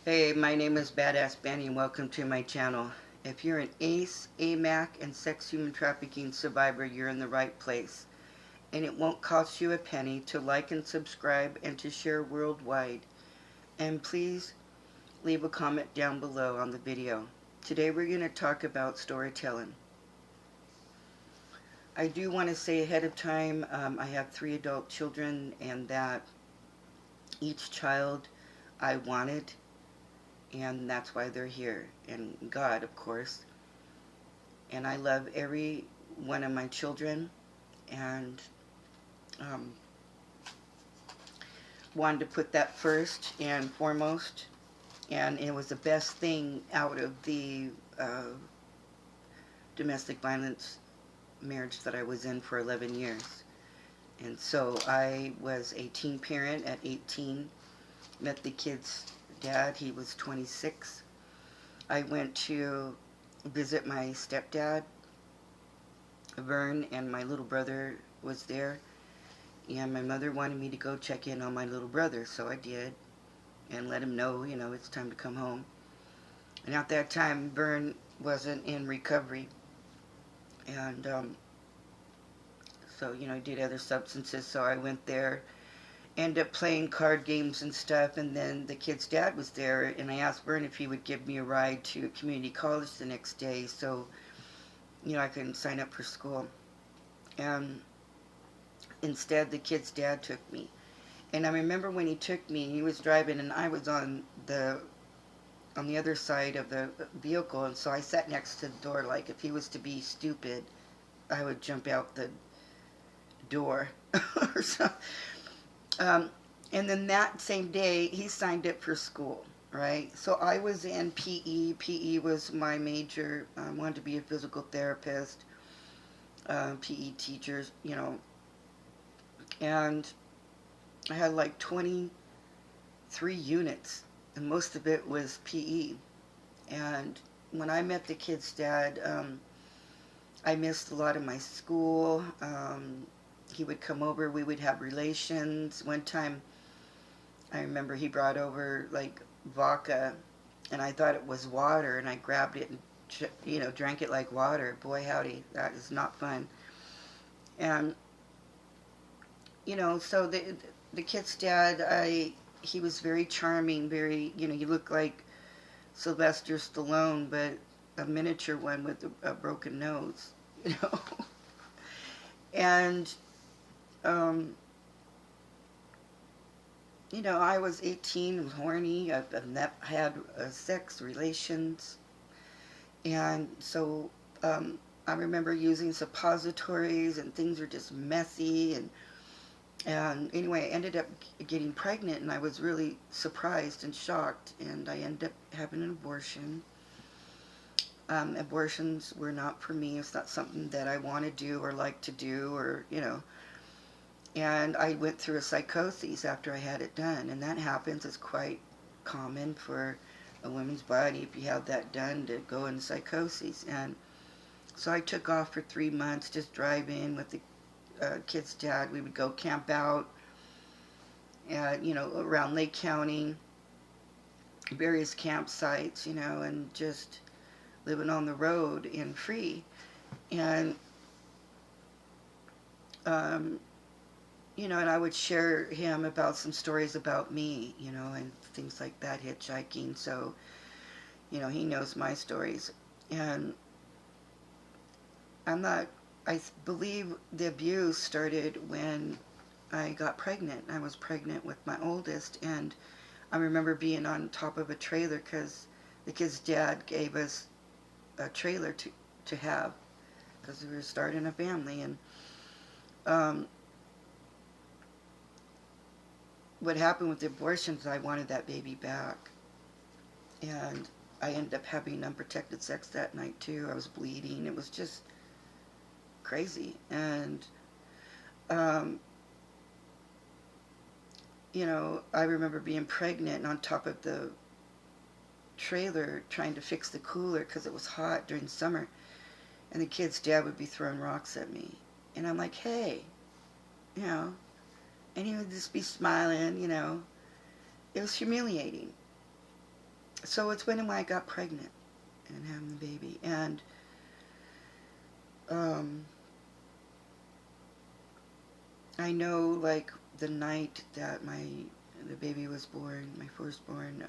Hey, my name is Badass Benny and welcome to my channel. If you're an ACE, AMAC, and sex human trafficking survivor, you're in the right place. And it won't cost you a penny to like and subscribe and to share worldwide. And please leave a comment down below on the video. Today we're going to talk about storytelling. I do want to say ahead of time, I have 3 adult children and that each child I wanted, and that's why they're here. And God, of course. And I love every one of my children, and um, wanted to put that first and foremost. And it was the best thing out of the domestic violence marriage that I was in for 11 years. And so I was a teen parent at 18, met the kid's dad, he was 26. I went to visit my stepdad, Vern, and my little brother was there. And my mother wanted me to go check in on my little brother, so I did, and let him know, it's time to come home. And at that time, Vern wasn't in recovery, and so, he did other substances, so I went there, ended up playing card games and stuff, and then the kid's dad was there, and I asked Vern if he would give me a ride to community college the next day, so, I could sign up for school. And instead, the kid's dad took me. And I remember when he took me, he was driving and I was on the other side of the vehicle, and so I sat next to the door. Like, if he was to be stupid, I would jump out the door or something. And then that same day, he signed up for school, right? So I was in PE. PE was my major. I wanted to be a physical therapist, PE teachers, and I had like 23 units, and most of it was PE. And when I met the kid's dad, I missed a lot of my school. He would come over, we would have relations. One time, I remember he brought over like vodka, and I thought it was water, and I grabbed it and drank it like water. Boy, howdy, that is not fun. And so the kid's dad, he was very charming, very, he looked like Sylvester Stallone, but a miniature one with a broken nose. And, um, I was 18, was horny, I've had sex relations, and so I remember using suppositories, and things were just messy, and anyway, I ended up getting pregnant, and I was really surprised and shocked, and I ended up having an abortion. Abortions were not for me. It's not something that I want to do or like to do, and I went through a psychosis after I had it done, and that happens. It's quite common for a woman's body, if you have that done, to go into psychosis. And so I took off for 3 months, just driving with the kid's dad. We would go camp out at, around Lake County, various campsites, and just living on the road and free. And, and I would share him about some stories about me, and things like that, hitchhiking. So, he knows my stories. And I believe the abuse started when I got pregnant. I was pregnant with my oldest, and I remember being on top of a trailer because the kid's dad gave us a trailer to have because we were starting a family. And what happened with the abortions, I wanted that baby back, and I ended up having unprotected sex that night too. I was bleeding. It was just crazy. And I remember being pregnant and on top of the trailer trying to fix the cooler because it was hot during summer, and the kid's dad would be throwing rocks at me, and I'm like, hey, and he would just be smiling. It was humiliating. So it's when I got pregnant and having the baby. And um, I know, like, the night that the baby was born, my firstborn,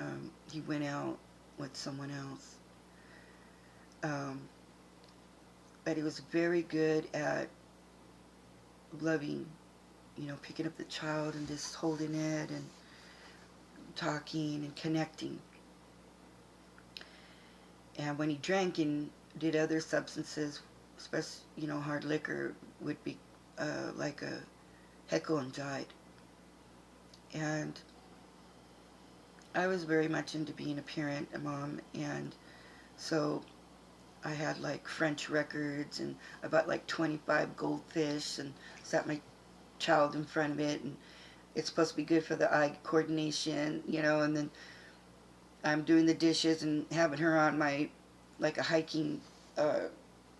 he went out with someone else. Um, but he was very good at loving, picking up the child and just holding it and talking and connecting. And when he drank and did other substances, especially, hard liquor, would be like a heckle and jive. And I was very much into being a parent, a mom, and so I had like French records, and I bought like 25 goldfish and sat my child in front of it, and it's supposed to be good for the eye coordination, and then I'm doing the dishes and having her on my, like a hiking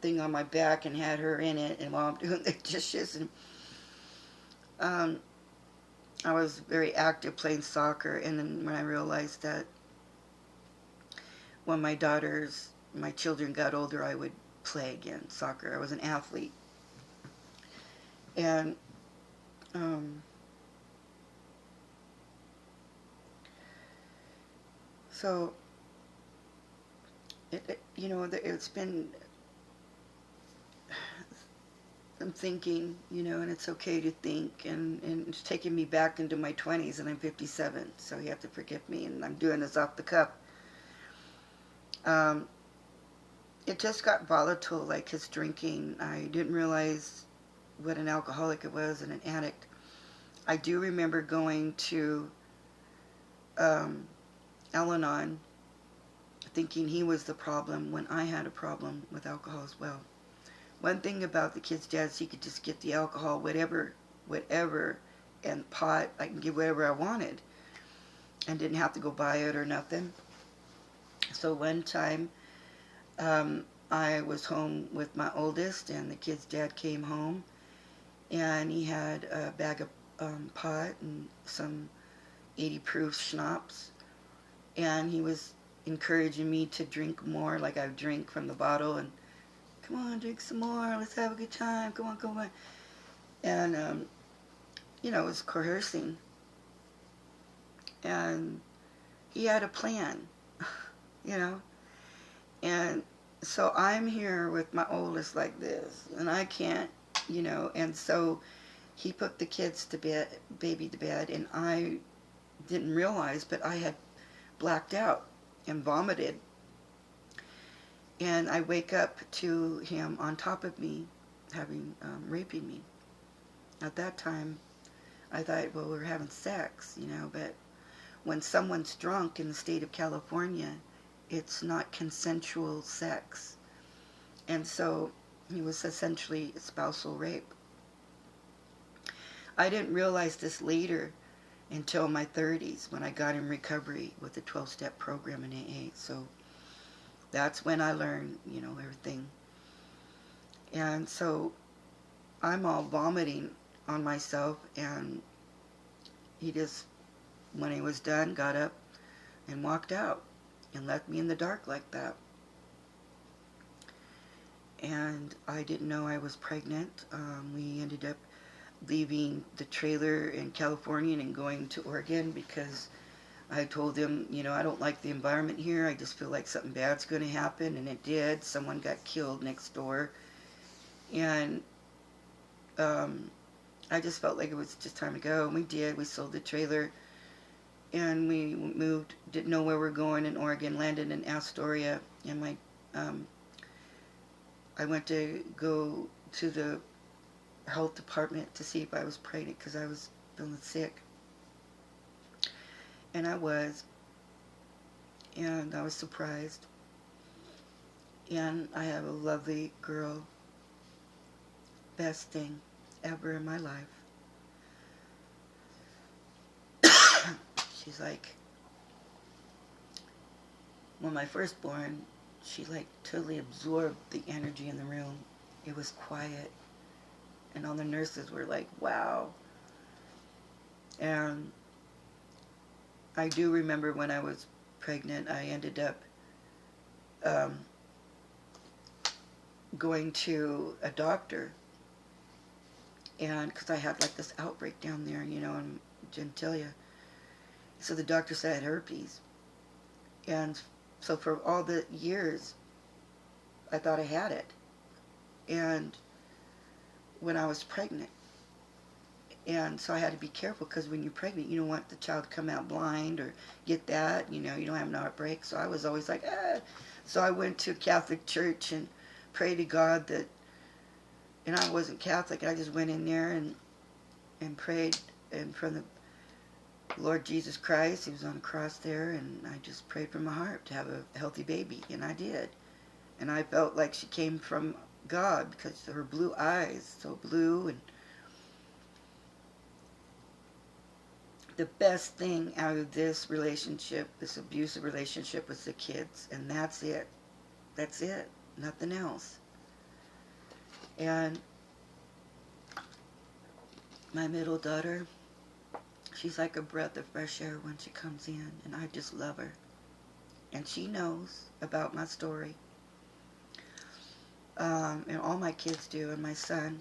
thing on my back, and had her in it, and while I'm doing the dishes, and um, I was very active playing soccer. And then when I realized that when my children got older, I would play again soccer. I was an athlete. And um, so it's been, I'm thinking, and it's okay to think, and it's taking me back into my 20s, and I'm 57, so you have to forgive me, and I'm doing this off the cuff. Um, it just got volatile, like his drinking. I didn't realize what an alcoholic it was and an addict. I do remember going to um, Al-Anon, thinking he was the problem when I had a problem with alcohol as well. One thing about the kid's dad is he could just get the alcohol, whatever, and pot. I can give whatever I wanted and didn't have to go buy it or nothing. So one time I was home with my oldest, and the kid's dad came home, and he had a bag of pot and some 80 proof schnapps, and he was encouraging me to drink more, like I would drink from the bottle, and come on, drink some more, let's have a good time, come on, come on. And, it was coercing. And he had a plan, you know. And so I'm here with my oldest like this, and I can't, and so he put the kids to bed, baby to bed, and I didn't realize, but I had blacked out and vomited. And I wake up to him on top of me, having raping me. At that time, I thought, well, we're having sex, but when someone's drunk in the state of California, it's not consensual sex. And so he was essentially spousal rape. I didn't realize this later until my 30s, when I got in recovery with the 12-step program in AA. So that's when I learned, everything. And so I'm all vomiting on myself, and he just, when he was done, got up and walked out and left me in the dark like that. And I didn't know I was pregnant. We ended up leaving the trailer in California and going to Oregon because I told him, I don't like the environment here. I just feel like something bad's going to happen. And it did. Someone got killed next door. And I just felt like it was just time to go. And we did. We sold the trailer. And we moved, didn't know where we were going in Oregon, landed in Astoria. And I went to go to the health department to see if I was pregnant because I was feeling sick. And I was. And I was surprised. And I have a lovely girl. Best thing ever in my life. She's like, when my firstborn, she like totally absorbed the energy in the room. It was quiet. And all the nurses were like, wow. And I do remember when I was pregnant, I ended up um, going to a doctor, and because I had like this outbreak down there, in genitalia. So the doctor said I had herpes. And so for all the years, I thought I had it. And when I was pregnant, and so I had to be careful, because when you're pregnant, you don't want the child to come out blind or get that, you don't have an outbreak. So I was always like, ah. So I went to a Catholic church and prayed to God that, and I wasn't Catholic, I just went in there and prayed in front of the Lord Jesus Christ. He was on the cross there, and I just prayed from my heart to have a healthy baby, and I did. And I felt like she came from God, because her blue eyes, so blue. And the best thing out of this relationship, this abusive relationship, was the kids, and that's it. That's it. Nothing else. And my middle daughter, she's like a breath of fresh air when she comes in, and I just love her. And she knows about my story. And all my kids do, and my son.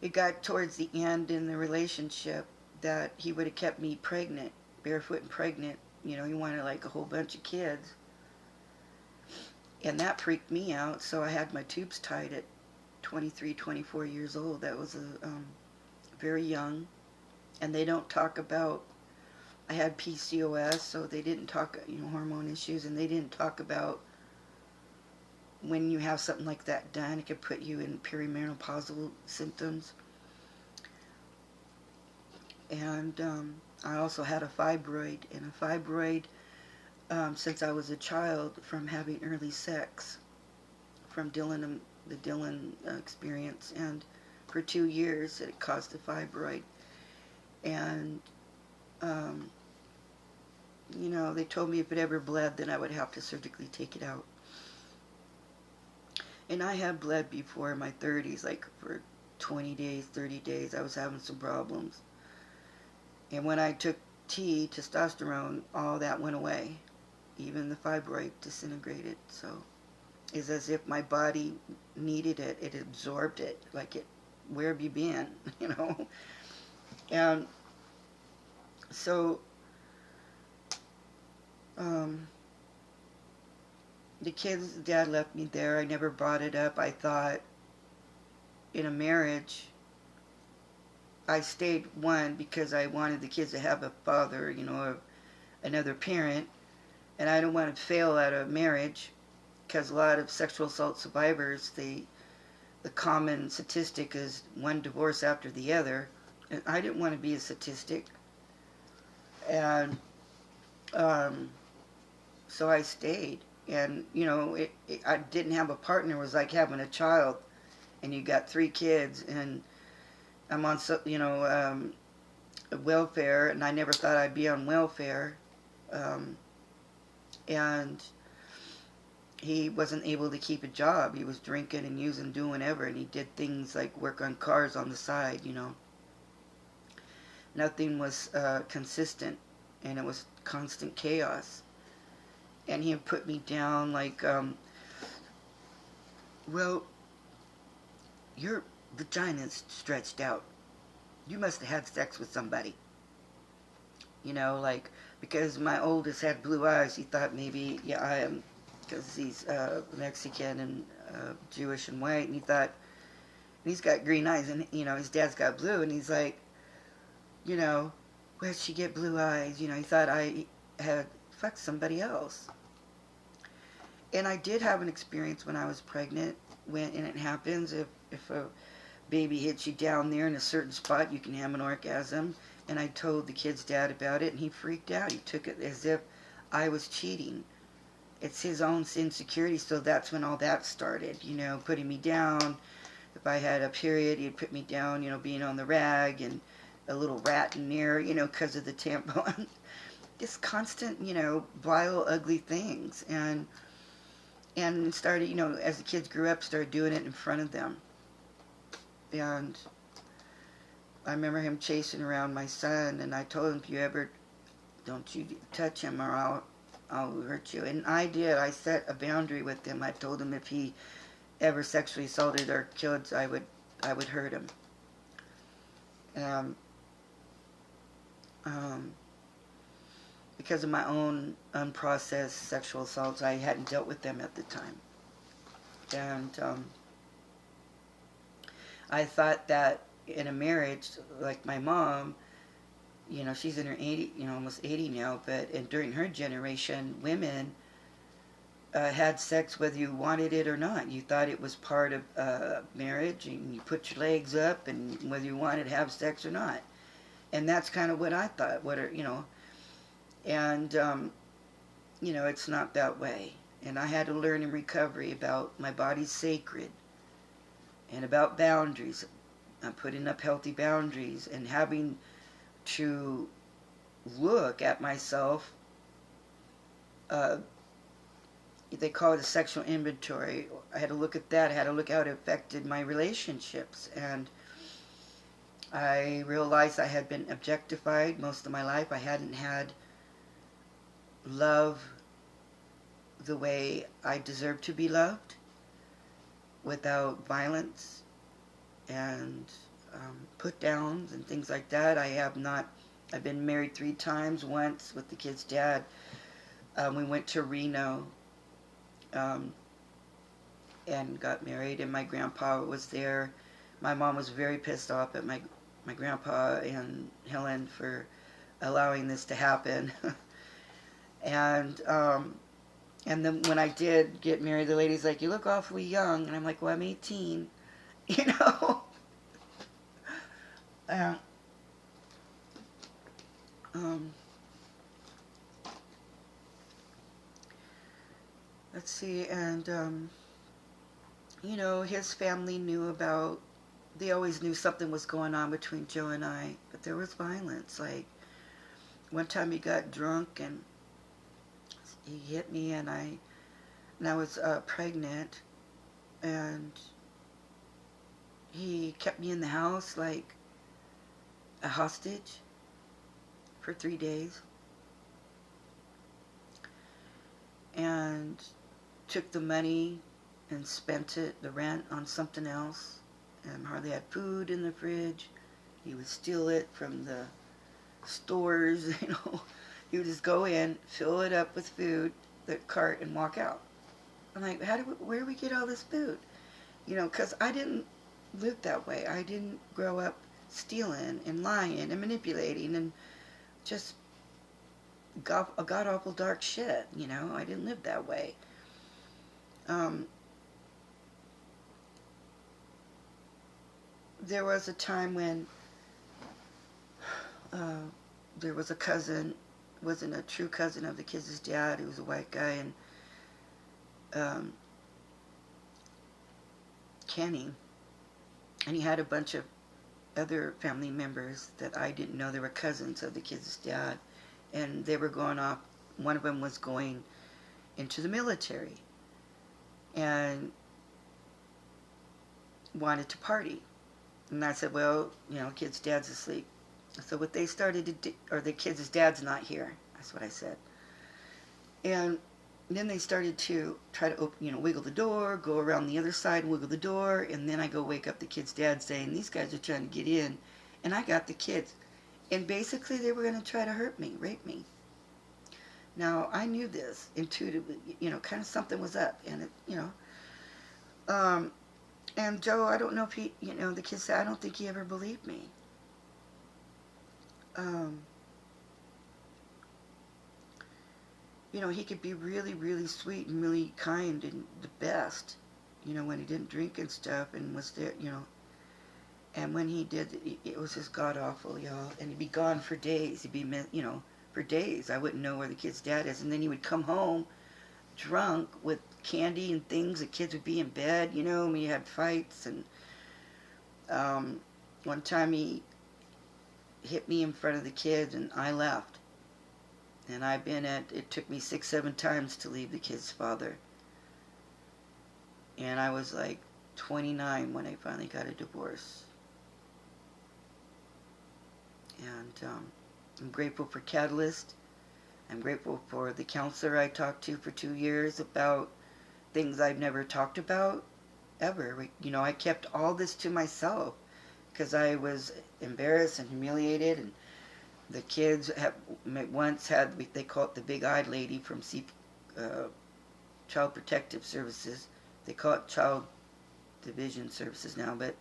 It got towards the end in the relationship that he would have kept me pregnant, barefoot and pregnant. He wanted like a whole bunch of kids. And that freaked me out, so I had my tubes tied at 23, 24 years old. That was very young. And they don't talk about, I had PCOS, so they didn't talk, hormone issues, and they didn't talk about when you have something like that done, it could put you in perimenopausal symptoms. And I also had a fibroid, and a fibroid since I was a child, from having early sex, from the Dylan experience, and for 2 years it caused a fibroid. And they told me if it ever bled, then I would have to surgically take it out. And I had bled before in my 30s, like for 20 days, 30 days, I was having some problems. And when I took testosterone, all that went away. Even the fibroid disintegrated. So it's as if my body needed it. It absorbed it. Like, where have you been? And so the kids' dad left me there. I never brought it up. I thought in a marriage, I stayed, one, because I wanted the kids to have a father, another parent. And I don't want to fail at a marriage, because a lot of sexual assault survivors, the common statistic is one divorce after the other. And I didn't want to be a statistic. And so I stayed. And, I didn't have a partner. It was like having a child, and you got 3 kids, and I'm on, welfare, and I never thought I'd be on welfare. And he wasn't able to keep a job. He was drinking and using, doing whatever, and he did things like work on cars on the side, Nothing was consistent, and it was constant chaos. And he put me down like, well, your vagina's stretched out. You must have had sex with somebody. Because my oldest had blue eyes, he thought maybe, yeah, I am, because he's Mexican and Jewish and white, and he thought, and he's got green eyes, and, his dad's got blue, and he's like, where'd she get blue eyes? He thought I had fucked somebody else. And I did have an experience when I was pregnant, and it happens, if a baby hits you down there in a certain spot, you can have an orgasm. And I told the kid's dad about it, and he freaked out. He took it as if I was cheating. It's his own insecurity, so that's when all that started, putting me down. If I had a period, he'd put me down, being on the rag, and a little rat in there, because of the tampon. Just constant, vile, ugly things. And started, as the kids grew up, started doing it in front of them. And I remember him chasing around my son, and I told him, if you ever don't you touch him or I'll hurt you. And I did. I set a boundary with him. I told him if he ever sexually assaulted our kids, I would hurt him. Um, um, because of my own unprocessed sexual assaults, I hadn't dealt with them at the time. And I thought that in a marriage, like my mom, she's in her 80, almost 80 now, but during her generation, women had sex whether you wanted it or not. You thought it was part of marriage, and you put your legs up, and whether you wanted to have sex or not. And that's kind of what I thought. And it's not that way. And I had to learn in recovery about my body's sacred, and about boundaries. I'm putting up healthy boundaries, and having to look at myself. They call it a sexual inventory. I had to look at that. I had to look how it affected my relationships. And I realized I had been objectified most of my life. I hadn't had love the way I deserved to be loved, without violence and put downs and things like that. I've been married 3 times, once with the kid's dad. We went to Reno and got married, and my grandpa was there. My mom was very pissed off at my grandpa and Helen for allowing this to happen. And then when I did get married, the lady's like, "You look awfully young." And I'm like, "Well, I'm 18." You know? Let's see, and his family knew about, they always knew something was going on between Joe and I, but there was violence. Like, one time he got drunk and he hit me, and I was pregnant, and he kept me in the house like a hostage for 3 days, and took the money and spent the rent, on something else, and hardly had food in the fridge. He would steal it from the stores. He would just go in, fill it up with food, the cart, and walk out. I'm like, where do we get all this food? Because I didn't live that way. I didn't grow up stealing and lying and manipulating and just a god-awful dark shit. I didn't live that way. There was a time when there was a cousin, wasn't a true cousin of the kids' dad. He was a white guy, and Kenny, and he had a bunch of other family members that I didn't know. They were cousins of the kids' dad, and they were going off. One of them was going into the military and wanted to party. And I said, well, kid's dad's asleep. So what they started to do, or the kid's dad's not here. That's what I said. And then they started to try to open, wiggle the door, go around the other side, wiggle the door, and then I go wake up the kid's dad saying, these guys are trying to get in, and I got the kids. And basically they were going to try to hurt me, rape me. Now, I knew this intuitively, kind of something was up, and and Joe, I don't know if he, the kid said, I don't think he ever believed me. He could be really, really sweet and really kind and the best, when he didn't drink and stuff and was there, And when he did, it was just god-awful, y'all. And he'd be gone for days. He'd be, for days. I wouldn't know where the kid's dad is. And then he would come home drunk with candy and things. The kids would be in bed, we had fights. And one time he hit me in front of the kids, and I left. And it took me 6-7 times to leave the kid's father. And I was like 29 when I finally got a divorce. And I'm grateful for Catalyst. I'm grateful for the counselor I talked to for 2 years about things I've never talked about ever. I kept all this to myself because I was embarrassed and humiliated. And the kids have once had, they call it the big-eyed lady from Child Protective Services. They call it Child Division Services now, but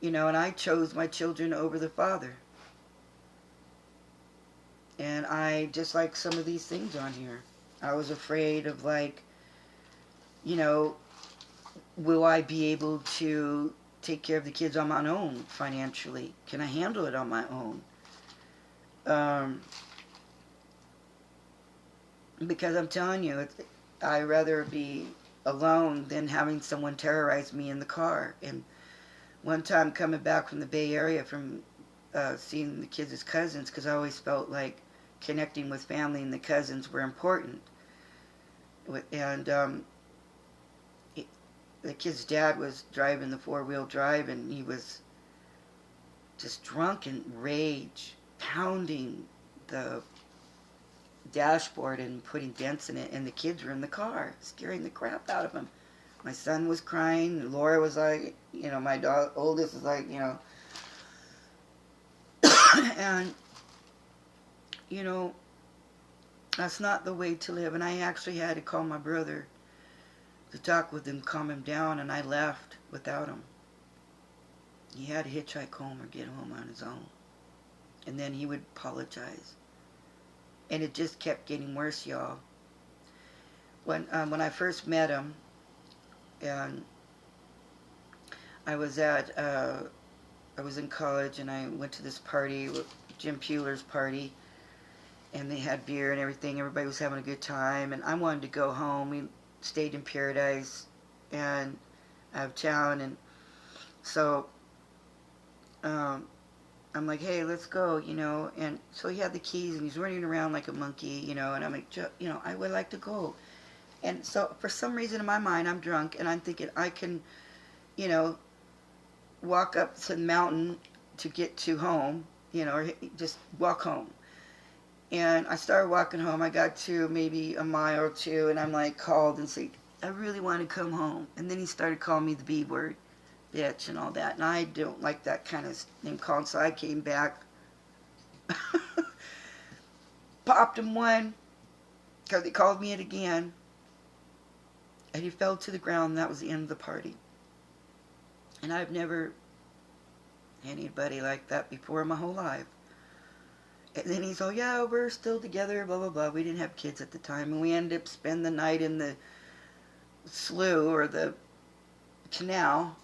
and I chose my children over the father. And I, just like some of these things on here, I was afraid of, like, will I be able to take care of the kids on my own financially? Can I handle it on my own? Because I'm telling you, I'd rather be alone than having someone terrorize me in the car. And one time coming back from the Bay Area from seeing the kids as cousins, because I always felt like connecting with family and the cousins were important. And the kid's dad was driving the four-wheel drive, and he was just drunk in rage, pounding the dashboard and putting dents in it, and the kids were in the car, scaring the crap out of him. My son was crying, and Laura was like, my oldest was like, and, that's not the way to live. And I actually had to call my brother to talk with him, calm him down, and I left without him. He had to hitchhike home or get home on his own. And then he would apologize. And it just kept getting worse, y'all. When I first met him, and I was in college, and I went to this party, Jim Pueller's party, and they had beer and everything. Everybody was having a good time, and I wanted to go home. We stayed in Paradise and out of town, and so I'm like, hey, let's go, and so he had the keys, and he's running around like a monkey, and I'm like, I would like to go. And so for some reason in my mind, I'm drunk, and I'm thinking I can, walk up to the mountain to get to home, or just walk home. And I started walking home. I got to maybe a mile or two, and I'm like, called and said, I really want to come home. And then he started calling me the B word, bitch, and all that. And I don't like that kind of name calling, so I came back, popped him one, because he called me it again. And he fell to the ground, and that was the end of the party. And I've never had anybody like that before in my whole life. And then he's, oh yeah, we're still together, blah, blah, blah. We didn't have kids at the time. And we ended up spending the night in the slough or the canal,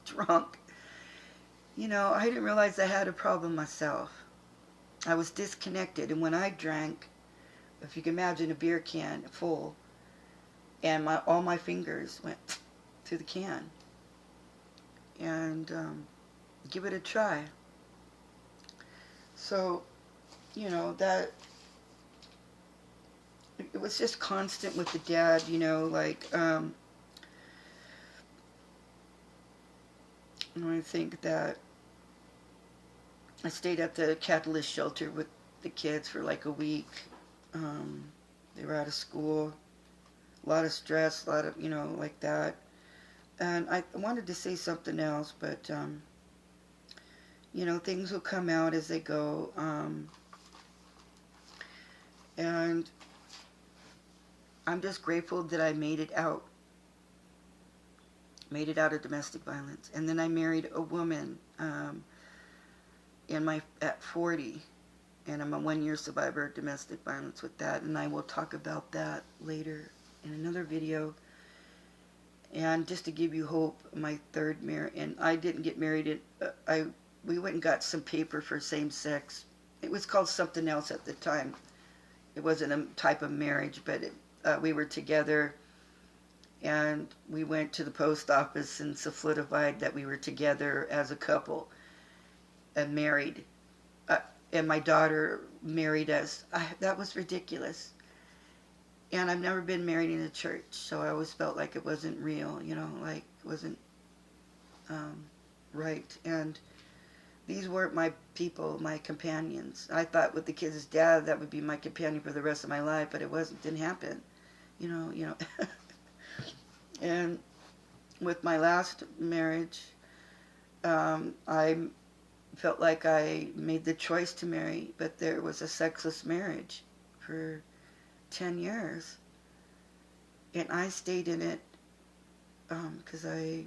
drunk. I didn't realize I had a problem myself. I was disconnected. And when I drank, if you can imagine a beer can full, and all my fingers went through the can. And give it a try. So, that, it was just constant with the dad, like, I think that I stayed at the Catalyst shelter with the kids for like a week. They were out of school, a lot of stress, a lot of, like that. And I wanted to say something else, but, things will come out as they go. And I'm just grateful that I made it out. Made it out of domestic violence. And then I married a woman at 40. And I'm a 1-year survivor of domestic violence with that. And I will talk about that later in another video. And just to give you hope, my third marriage, and I didn't get married. We went and got some paper for same-sex. It was called something else at the time. It wasn't a type of marriage, but we were together, and we went to the post office and solidified that we were together as a couple and married. And my daughter married us. That was ridiculous. And I've never been married in a church, so I always felt like it wasn't real, like it wasn't right. And These weren't my people, my companions. I thought with the kids' dad that would be my companion for the rest of my life, but it wasn't. Didn't happen. You know. And with my last marriage, I felt like I made the choice to marry, but there was a sexless marriage for 10 years. And I stayed in it because I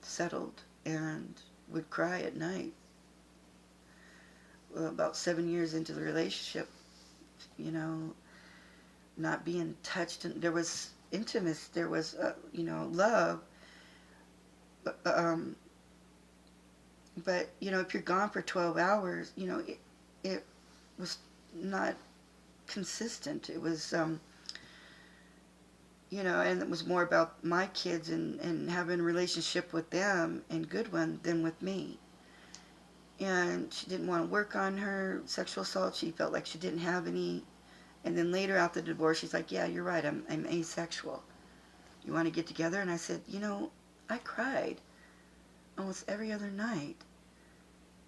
settled and would cry at night. Well, about 7 years into the relationship, you know, not being touched, and there was intimacy, there was, love. Um, but, if you're gone for 12 hours, it was not consistent. It was, and it was more about my kids and having a relationship with them, and good one, than with me. And she didn't want to work on her sexual assault. She felt like she didn't have any. And then later after the divorce, she's like, yeah, you're right, I'm asexual. You want to get together? And I said, I cried almost every other night,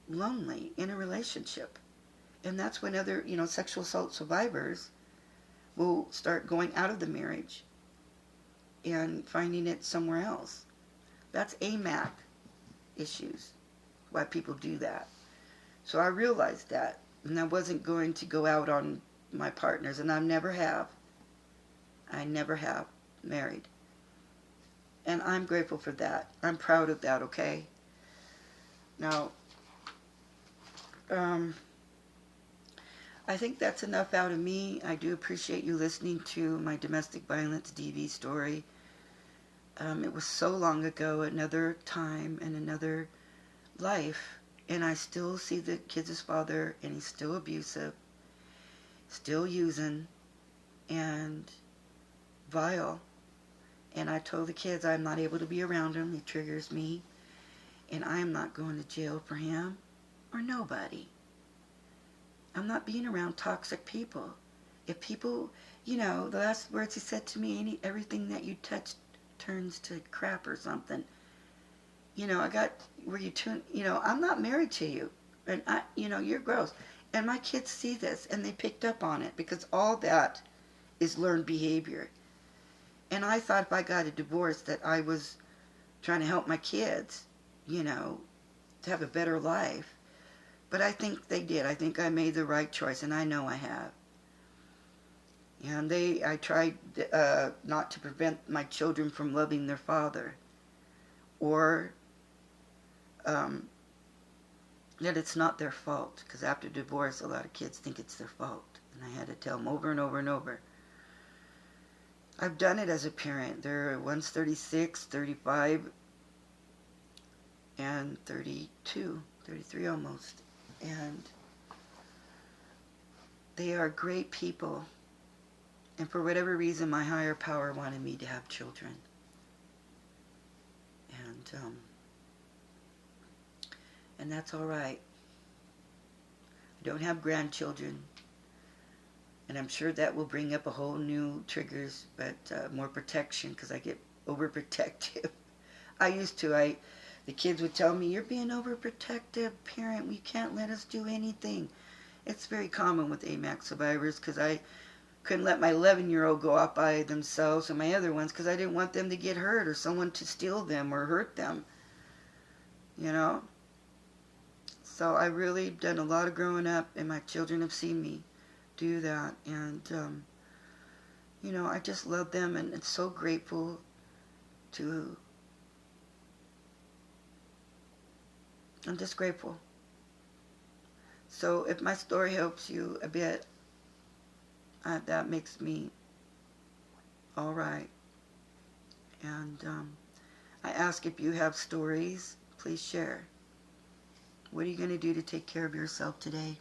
lonely, in a relationship. And that's when other, sexual assault survivors will start going out of the marriage and finding it somewhere else. That's AMAC issues, why people do that. So I realized that, and I wasn't going to go out on my partners, and I never have married. And I'm grateful for that. I'm proud of that, okay? Now, I think that's enough out of me. I do appreciate you listening to my domestic violence DV story. It was so long ago, another time and another life, and I still see the kid's father, and he's still abusive, still using, and vile. And I told the kids I'm not able to be around him. He triggers me, and I am not going to jail for him or nobody. I'm not being around toxic people. If people, the last words he said to me, everything that you touch turns to crap or something. I got where you tune, I'm not married to you. And you're gross. And my kids see this, and they picked up on it, because all that is learned behavior. And I thought if I got a divorce that I was trying to help my kids, to have a better life. But I think they did. I think I made the right choice, and I know I have. And I tried not to prevent my children from loving their father, or that it's not their fault. Because after divorce, a lot of kids think it's their fault. And I had to tell them over and over and over. I've done it as a parent. One's 36, 35, and 32, 33 almost. And they are great people. And for whatever reason, my higher power wanted me to have children. And that's all right. I don't have grandchildren. And I'm sure that will bring up a whole new triggers, but more protection, because I get overprotective. I used to. The kids would tell me, you're being overprotective, parent. We can't let us do anything. It's very common with AMAC survivors, because I couldn't let my 11-year-old go out by themselves, and my other ones, because I didn't want them to get hurt or someone to steal them or hurt them. So I really done a lot of growing up, and my children have seen me do that, and I just love them, and it's so grateful to. I'm just grateful. So if my story helps you a bit, that makes me all right. And I ask, if you have stories, please share. What are you going to do to take care of yourself today?